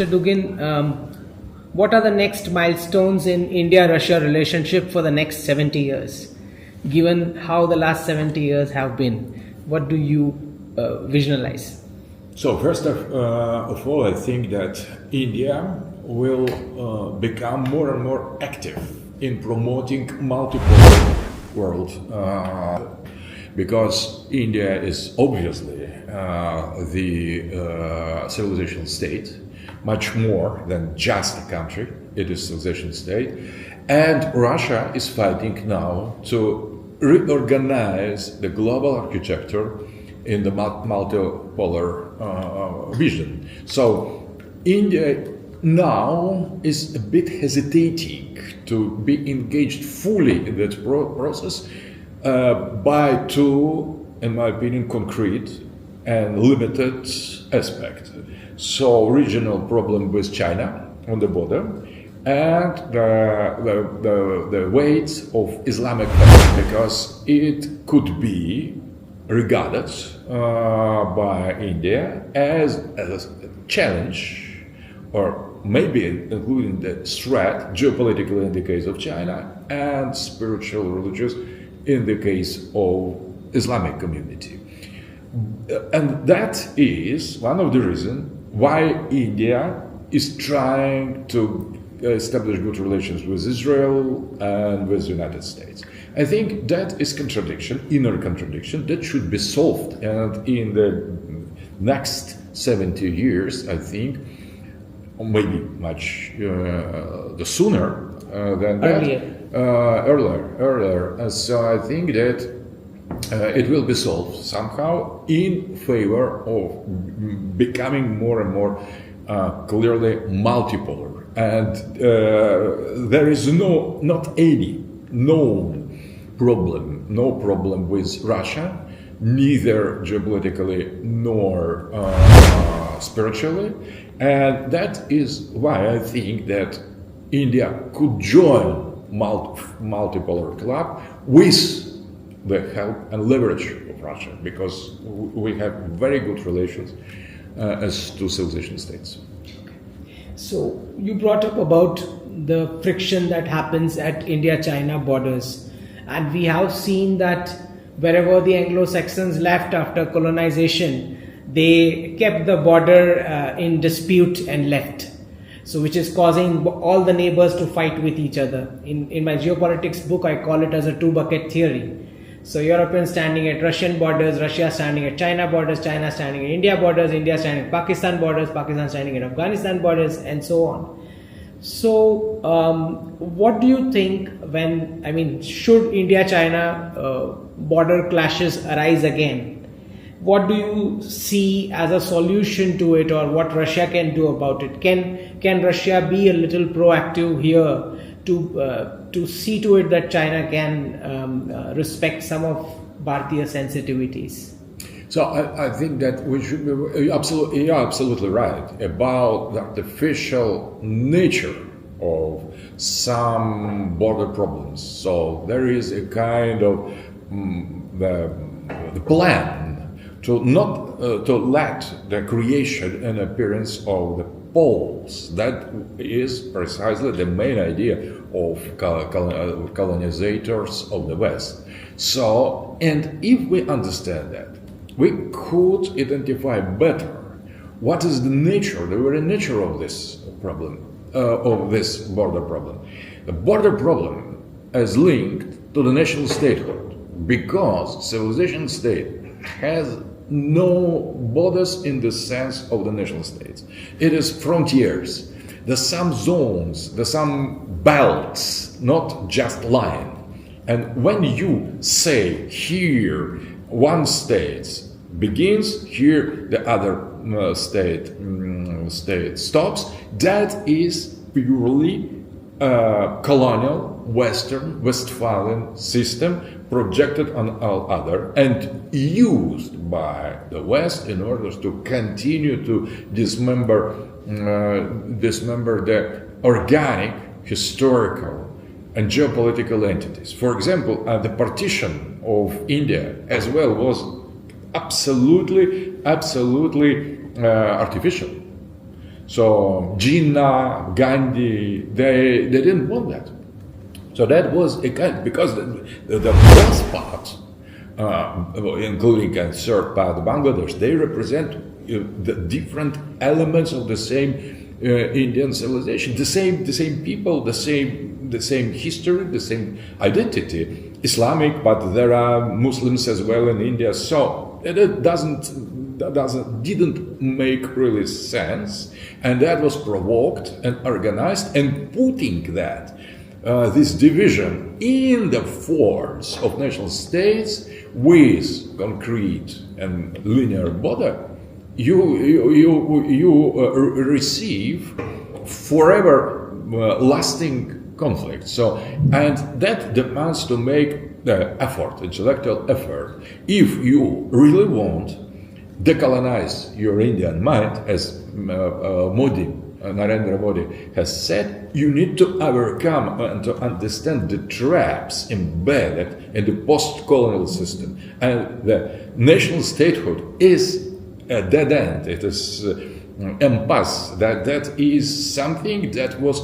Mr. Dugin, what are the next milestones in India-Russia relationship for the next 70 years? Given how the last 70 years have been, what do you visualize? So first of all, I think that India will become more and more active in promoting multipolar world because India is obviously the civilization state, much more than just a country. It is a civilization state, and Russia is fighting now to reorganize the global architecture in the multipolar vision. So India now is a bit hesitating to be engaged fully in that process by two, in my opinion, concrete and limited aspects. So regional problem with China on the border and the weight of Islamic faith, because it could be regarded by India as a challenge, or maybe including the threat, geopolitical in the case of China, and spiritual, religious in the case of Islamic community. And that is one of the reasons why India is trying to establish good relations with Israel and with the United States. I think that is contradiction, inner contradiction, that should be solved. And in the next 70 years, I think, or maybe much the sooner than that, earlier. And so I think that it will be solved somehow in favor of becoming more and more clearly multipolar. And there is not any known problem, no problem with Russia, neither geopolitically nor spiritually. And that is why I think that India could join multipolar club with the help and leverage of Russia, because we have very good relations as two civilization states. So you brought up about the friction that happens at India-China borders, and we have seen that wherever the Anglo-Saxons left after colonization, they kept the border in dispute and left. So which is causing all the neighbors to fight with each other. In my geopolitics book, I call it as a two-bucket theory. So Europeans standing at Russian borders, Russia standing at China borders, China standing at India borders, India standing at Pakistan borders, Pakistan standing at Afghanistan borders, and so on. So what do you think should India-China border clashes arise again? What do you see as a solution to it, or what Russia can do about it? Can Russia be a little proactive here to see to it that China can respect some of Bharatiya sensitivities? So I think that we should be you're absolutely right about the artificial nature of some border problems. So there is a kind of the plan to not to let the creation and appearance of the poles. That is precisely the main idea of colonizers of the West. So, and if we understand that, we could identify better what is the nature, the very nature of this problem, of this border problem. The border problem is linked to the national statehood, because civilization state has no borders in the sense of the national states. It is frontiers. There's some zones, there's some belts, not just line. And when you say here one state begins, here the other state stops, that is purely colonial Westphalian system projected on all other and used by the West in order to continue to dismember the organic, historical and geopolitical entities. For example, the partition of India as well was absolutely artificial. So Jinnah, Gandhi, they didn't want that. So that was a kind, because the first part, including a third part, Bangladesh, they represent the different elements of the same Indian civilization, the same people, the same history, the same identity, Islamic, but there are Muslims as well in India. So it didn't make really sense, and that was provoked and organized, and putting that this division in the forms of national states with concrete and linear border, you receive forever lasting conflict. So, and that demands to make the effort, intellectual effort. If you really want decolonize your Indian mind, as Narendra Modi has said, you need to overcome and to understand the traps embedded in the post-colonial system. And the national statehood is a dead end. It is impasse. That is something that was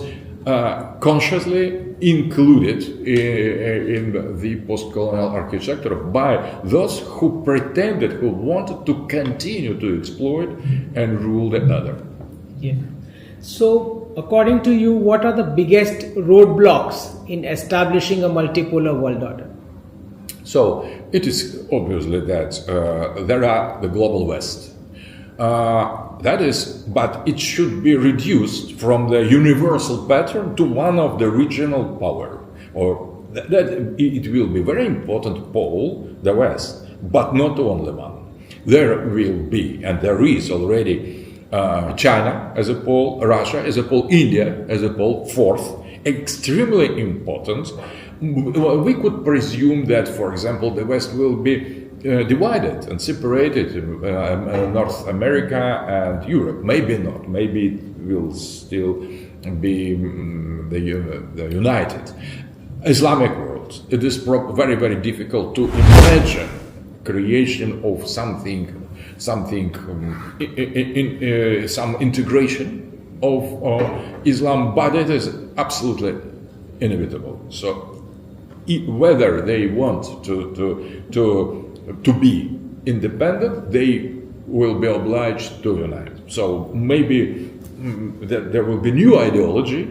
consciously included in the post-colonial architecture by those who pretended, who wanted to continue to exploit and rule the other. Yeah. So, according to you, what are the biggest roadblocks in establishing a multipolar world order? So, it is obviously that there are the global West. That is, but it should be reduced from the universal pattern to one of the regional power, or that it will be very important pole, the West, but not the only one. There will be, and there is already, China as a pole, Russia as a pole, India as a pole, fourth, extremely important. We could presume that, for example, the West will be divided and separated, North America and Europe. Maybe not. Maybe it will still be the united Islamic world. It is very, very difficult to imagine creation of something, some integration of Islam, but it is absolutely inevitable. So whether they want to be independent, they will be obliged to unite. So maybe there will be new ideology.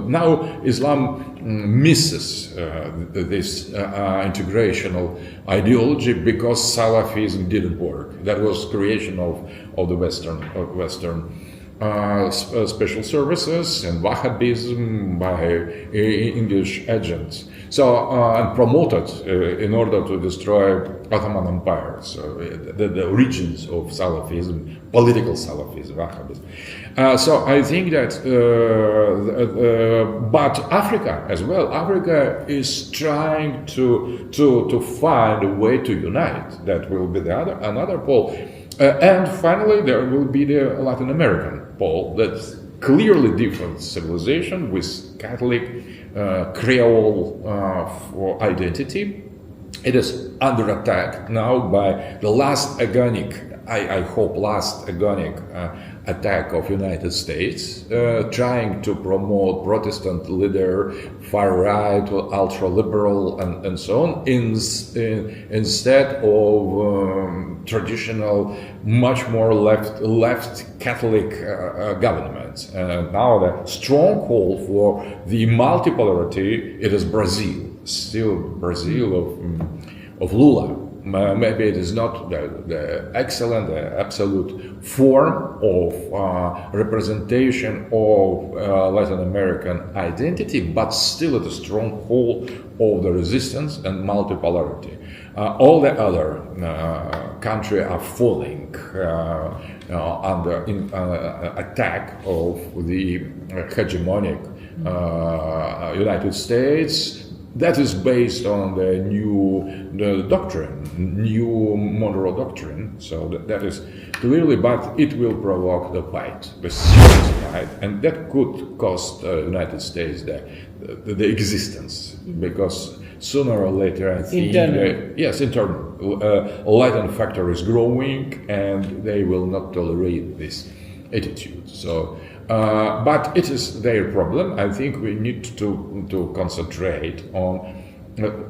Now Islam misses this integrational ideology because Salafism didn't work. That was creation of the Western special services and Wahhabism by English agents. So and promoted in order to destroy Ottoman Empire. So the origins of Salafism, political Salafism, Wahhabism. So I think that, but Africa as well. Africa is trying to find a way to unite. That will be another pole. And finally, there will be the Latin American pole. That's clearly different civilization with Catholic, Creole for identity. It is under attack now by the last agonic, I hope last agonic attack of United States, trying to promote Protestant leader, far right, ultra liberal, and so on, instead of traditional, much more left Catholic government. Now the stronghold for the multipolarity, it is Brazil, still Brazil of Lula. Maybe it is not the excellent, absolute form of representation of Latin American identity, but still at a stronghold of the resistance and multipolarity. All the other countries are falling under attack of the hegemonic United States. That is based on the new doctrine, new Monroe doctrine. So that is clearly, but it will provoke the fight, the serious fight, and that could cost United States the existence, because sooner or later, I think, internal Latin factor is growing, and they will not tolerate this attitude. So, but it is their problem. I think we need to concentrate on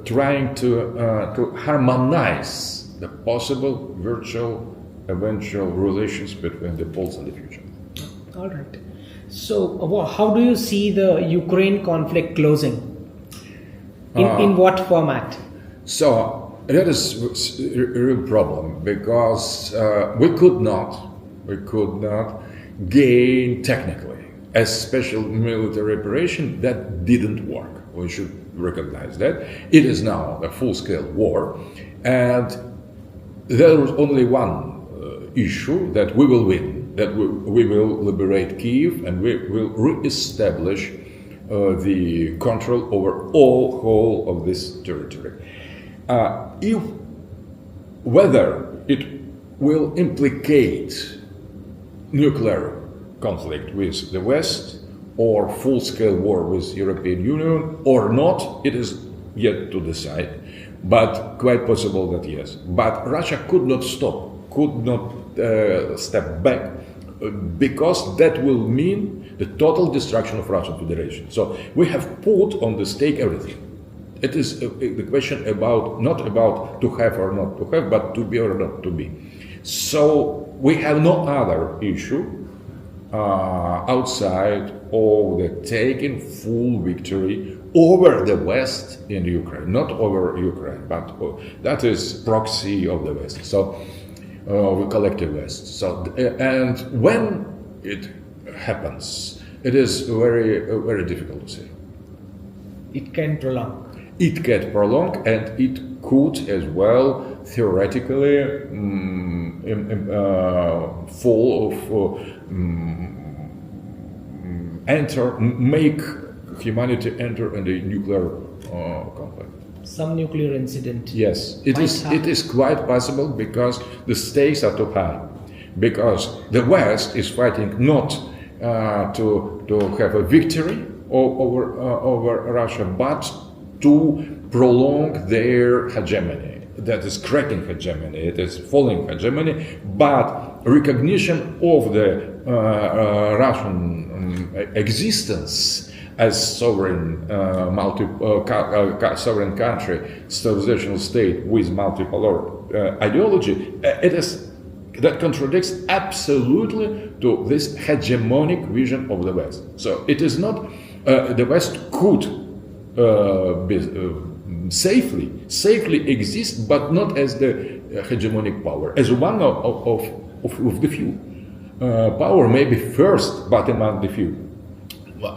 trying to harmonize the possible virtual eventual relations between the poles in the future. All right. So, how do you see the Ukraine conflict closing? In what format? So that is a real problem because we could not gain technically a special military operation that didn't work. We should recognize that it is now a full-scale war, and there is only one issue that we will win, that we will liberate Kiev and we will re-establish the control over all whole of this territory. If whether it will implicate nuclear conflict with the West or full-scale war with European Union or not, it is yet to decide. But quite possible that yes. But Russia could not step back because that will mean the total destruction of Russian Federation. So we have put on the stake everything. It is the question about not about to have or not to have, but to be or not to be. So we have no other issue outside of the taking full victory over the West in Ukraine, not over Ukraine, but that is proxy of the West. So the collective West. So and when it happens, it is very difficult to say. It can prolong. It can prolong, and it could as well theoretically fall of make humanity enter in the nuclear conflict. Some nuclear incident. Yes, it is quite possible because the stakes are too high. Because the West is fighting not to have a victory over Russia, but to prolong their hegemony. That is cracking hegemony, it is falling hegemony, but recognition of the Russian existence as sovereign sovereign country, civilizational state with multipolar ideology, that contradicts absolutely to this hegemonic vision of the West. So it is not the West could safely exist, but not as the hegemonic power, as one of the few. Power may be first, but among the few,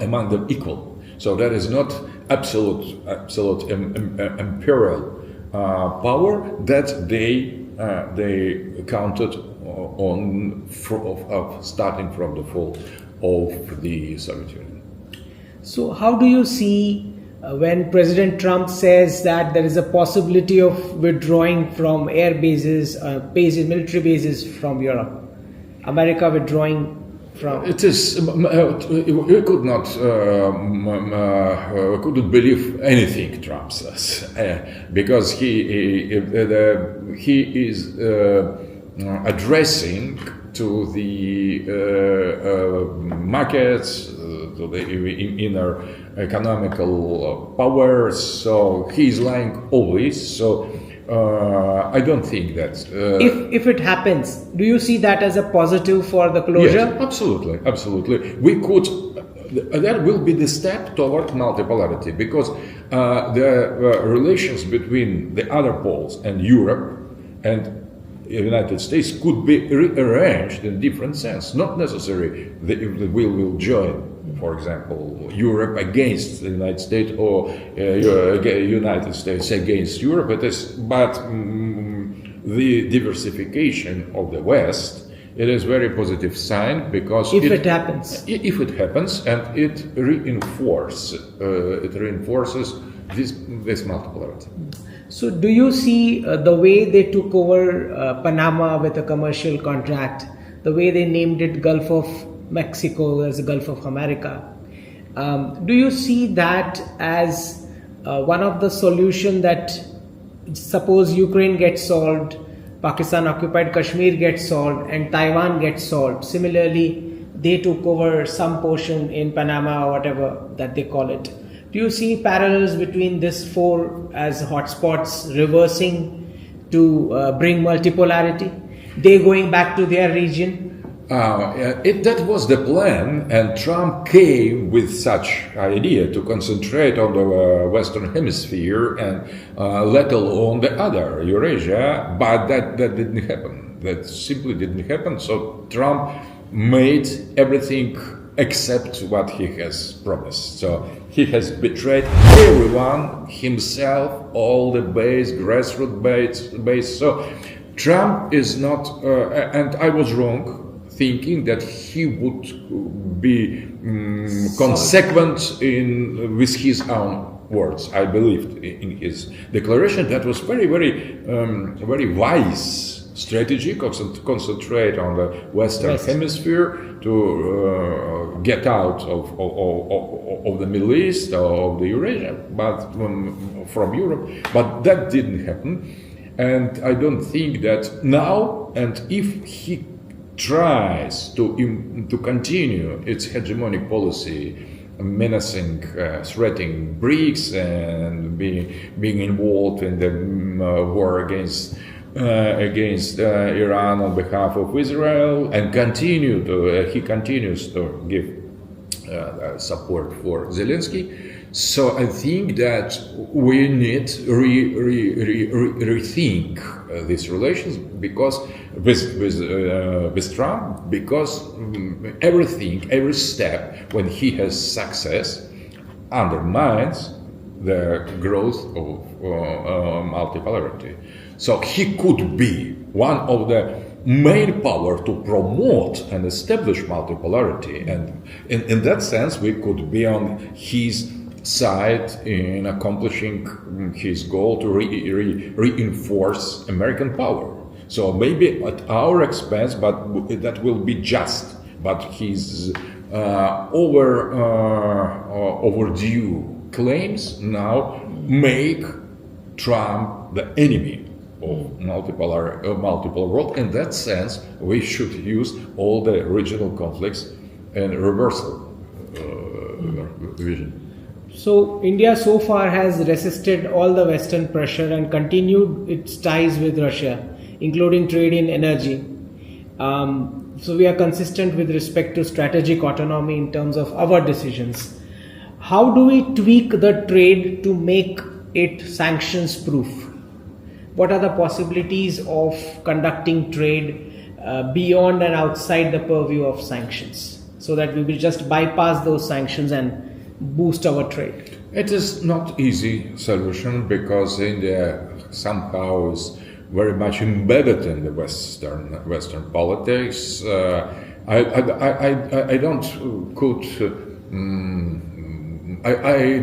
among the equal. So that is not absolute imperial power that they counted on starting from the fall of the Soviet Union. So how do you see when President Trump says that there is a possibility of withdrawing from air bases, military bases from Europe, America withdrawing from? It is. We could not. Couldn't believe anything Trump says because he is addressing to the markets, to the inner economical powers. So he is lying always. So I don't think that. If it happens, do you see that as a positive for the closure? Yes, absolutely. We could. That will be the step toward multipolarity because the relations between the other poles and Europe and the United States could be rearranged in different sense. Not necessarily that we will join, for example, Europe against the United States or United States against Europe. But the diversification of the West, it is very positive sign because if it happens, and it reinforces this multipolarity. So do you see the way they took over Panama with a commercial contract, the way they named it Gulf of Mexico as the Gulf of America, do you see that as one of the solution that suppose Ukraine gets solved, Pakistan occupied Kashmir gets solved and Taiwan gets solved, similarly they took over some portion in Panama or whatever that they call it. Do you see parallels between these four as hotspots reversing to bring multipolarity? They going back to their region? That was the plan, and Trump came with such idea to concentrate on the Western Hemisphere and let alone the other, Eurasia, but that didn't happen. That simply didn't happen. So Trump made everything except what he has promised. So he has betrayed everyone, himself, all the base, grassroots base. So Trump is not, and I was wrong, thinking that he would be consequent with his own words. I believed in his declaration. That was very wise strategy. Concentrate on the Western Hemisphere to get out of the Middle East, of the Eurasia, but from Europe. But that didn't happen, and I don't think that now. And if he tries to continue its hegemonic policy, menacing, threatening BRICS, and being involved in the war against Iran on behalf of Israel, and he continues to give support for Zelensky. So I think that we need rethink these relations because with Trump, because every step when he has success undermines the growth of multipolarity. So he could be one of the main power to promote and establish multipolarity, and in that sense we could be on his side in accomplishing his goal to reinforce American power. So maybe at our expense, but that will be just. But his overdue claims now make Trump the enemy of multiple world. In that sense, we should use all the regional conflicts and reversal vision. So India so far has resisted all the Western pressure and continued its ties with Russia, including trade in energy. So we are consistent with respect to strategic autonomy in terms of our decisions. How do we tweak the trade to make it sanctions proof? What are the possibilities of conducting trade beyond and outside the purview of sanctions, so that we will just bypass those sanctions and boost our trade? It is not easy solution because India somehow is very much embedded in the Western politics. I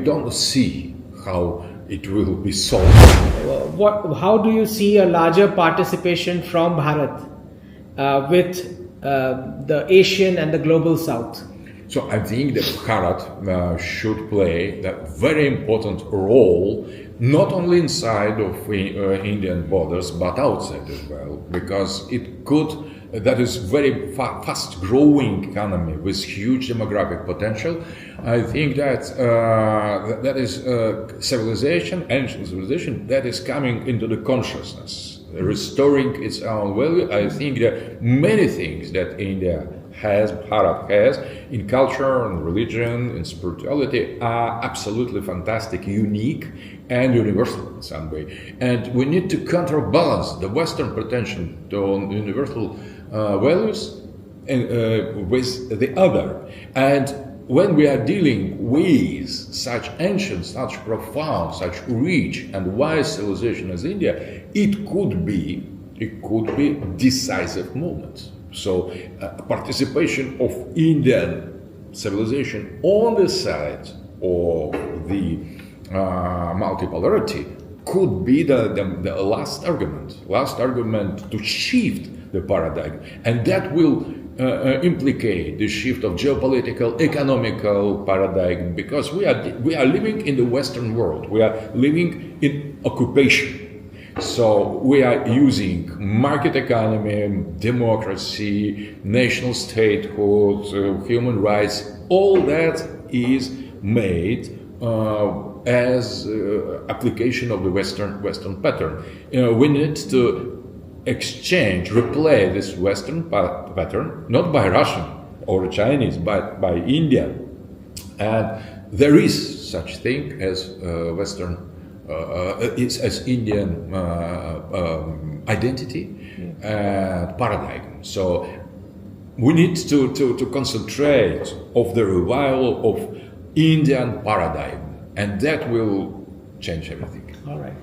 don't see how it will be solved. How do you see a larger participation from Bharat with the Asian and the global South? So I think that Bharat should play a very important role, not only inside of Indian borders, but outside as well, because that is very fast-growing economy with huge demographic potential. I think that that is civilization, ancient civilization, that is coming into the consciousness, restoring its own value. I think that many things that India has, Bharat has, in culture and religion and spirituality are absolutely fantastic, unique, and universal in some way. And we need to counterbalance the Western pretension to universal values with the other. And when we are dealing with such ancient, such profound, such rich and wise civilization as India, it could be decisive moment. So participation of Indian civilization on the side of the multipolarity could be the last argument to shift the paradigm, and that will implicate the shift of geopolitical, economical paradigm, because we are living in the Western world. We are living in occupation. So we are using market economy, democracy, national statehood, human rights. All that is made as application of the Western pattern. We need to exchange, replace this Western pattern, not by Russian or Chinese, but by India. And there is such thing as Western, as Indian identity and paradigm. So we need to concentrate of the revival of Indian paradigm, and that will change everything. All right.